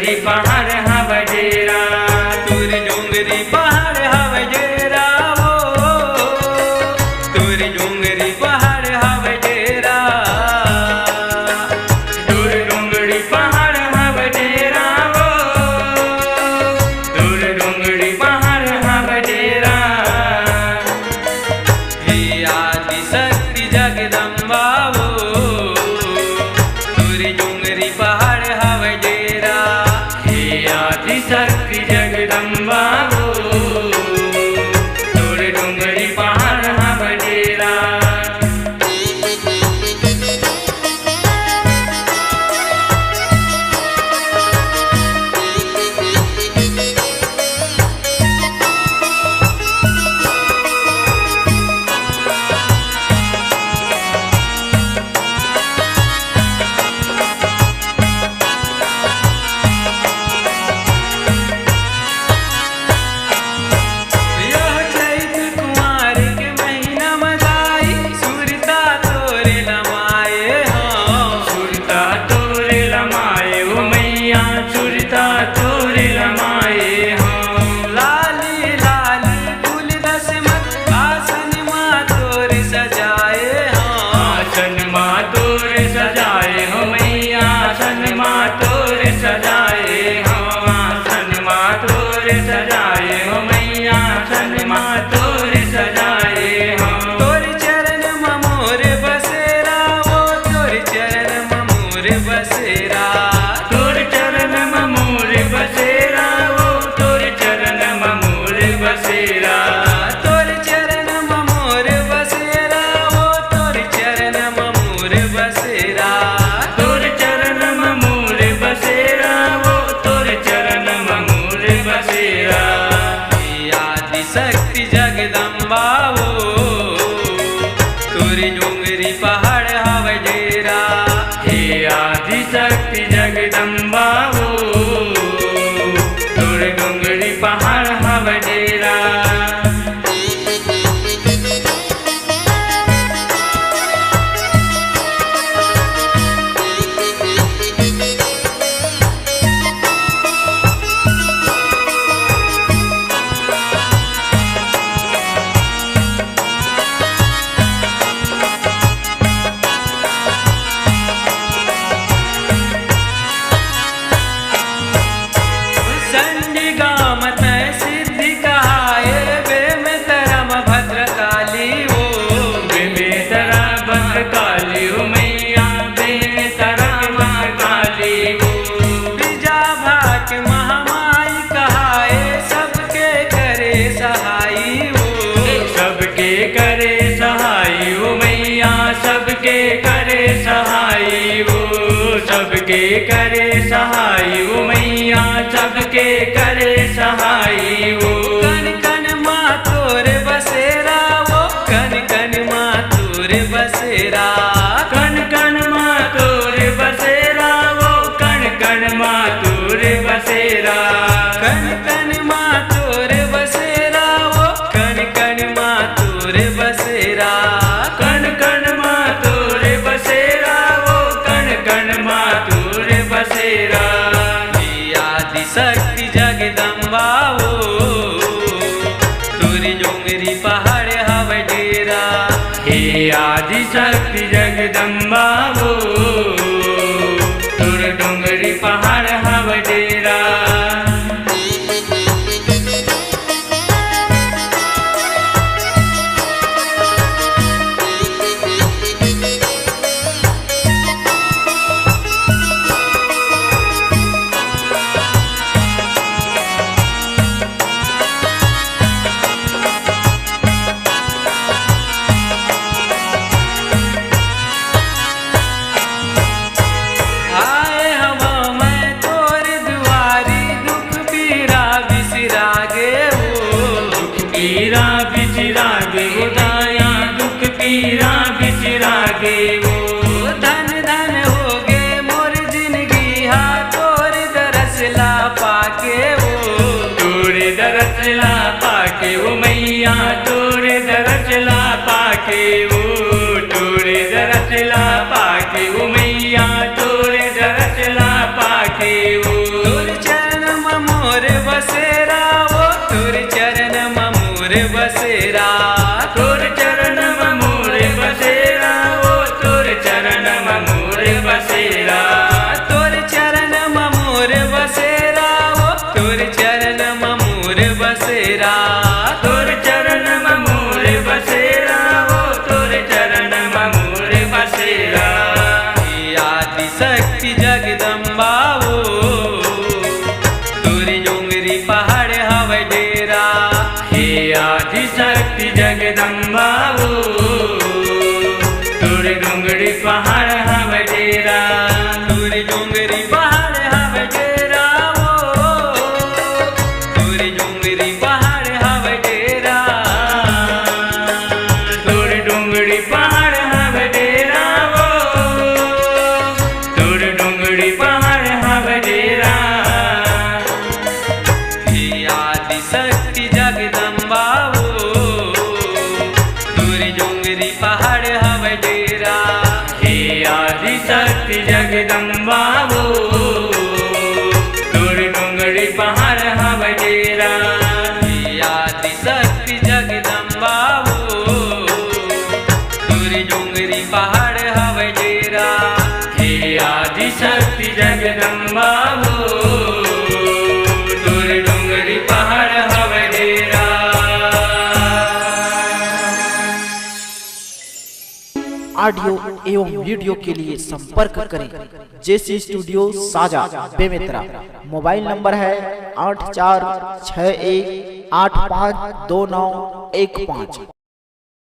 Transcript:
डोंगरी पहाड़ हवे डेरा, तोर डोंगरी पहाड़ हवे डेरा वो, तोर डोंगरी पहाड़ हवे डेरा, तोर डोंगरी पहाड़ हवे डेरा वो, तोर डोंगरी पहाड़ हवे डेरा। हे आदि शक्ति जगदम्बा वो, तोर डोंगरी पहाड़ हवे डेरा, हे आदि शक्ति जगदम्बा वो, तोर डोंगरी पहाड़ हवे डेरा। यह चैत कुमार के महीना मदाई, सुरता तोरे लमाए हाँ, सुरता तोरे लमाए हो मैया, सुरता तोरे लमाए हो। लाली लाली फूल दसमत आसन माँ तोर सजाए हाँ, आसन माँ तोरे सजाए हो मैया, आसन माँ तोरे सजाए हो, आसन माँ तोरे सजाए हो मैया, आसन माँ तोरे सजाए हो। तोर चरण ममोर बसेरा वो, तोर चरण ममोर बसेरा, तोर चरण ममोर बसेरा वो, तोर चरण ममोर बसेरा, तोर चरण ममोर बसेरा वो, तोर चरण ममोर बसेरा, तोर चरण ममोर बसेरा वो, तोर चरण ममोर बसेरा। हे आदि शक्ति जगदम्बा वो, तोर डोंगरी पहाड़ हवे डेरा, हे आदि शक्ति जगदम्बा वो, तोर डोंगरी पहाड़ हवे डेरा। संडिगा मत सिद्धि कहाए वे में तरम भद्रकाली वो, बेमेतरा भद्रकाली हो मैया, बेमेतरा भद्रकाली हो। बीजा भाग महामाई कहाए सबके करे सहाई वो, सबके करे सहाय हो मैया, सबके करे सहाय हो, सबके करे सहाय हो मैया, सबके करे सहाय हो। कन कन माँ तोर बसेरा वो, कन कन माँ तोर बसेरा, कन कन माँ तोर बसेरा वो, कन कन माँ तोर बसेरा, कन कन माँ तोर बसेरा वो, कन कन माँ तोर बसेरा, कन कन माँ तोर बसेरा वो, कन कन माँ तोर बसेरा। हे आदि शक्ति जगदम्बा वो, तोर डोंगरी पहाड़ हवे डेरा, हे आदि शक्ति जगदम्बा वो, तोर डोंगरी पहाड़ हवे डेरा। आए हवा मैं तोर जगदम्बा वो तोरे डोंगरी पहाड़ हवे डेरा। हे आदि शक्ति जगदम्बा वो तोरे डोंगरी पहाड़ हवे डेरा। तोरे डोंगरी पहाड़ हवे डेरा वो तोरे डोंगरी पहाड़ हवे डेरा। तोरे डोंगरी पहाड़ हवे डेरा वो तोरे डोंगरी पहाड़ हवे डेरा। हे आदि शक्ति जगदम्बा वो तोरे डोंगरी पहाड़ हवे डेरा। हे आदि शक्ति जगदम्बा वो तोरे डोंगरी पहाड़ हवे डेरा। हे आदि शक्ति जगदम्बा वो तोरे डोंगरी पहाड़ हवे डेरा। हे आदि शक्ति जगदम्बा वो तोरे डोंगरी पहाड़ हवे डेरा। ऑडियो एवं वीडियो के लिए संपर्क करें जेसी स्टूडियो साजा बेमेतरा। मोबाइल नंबर है 8461852915।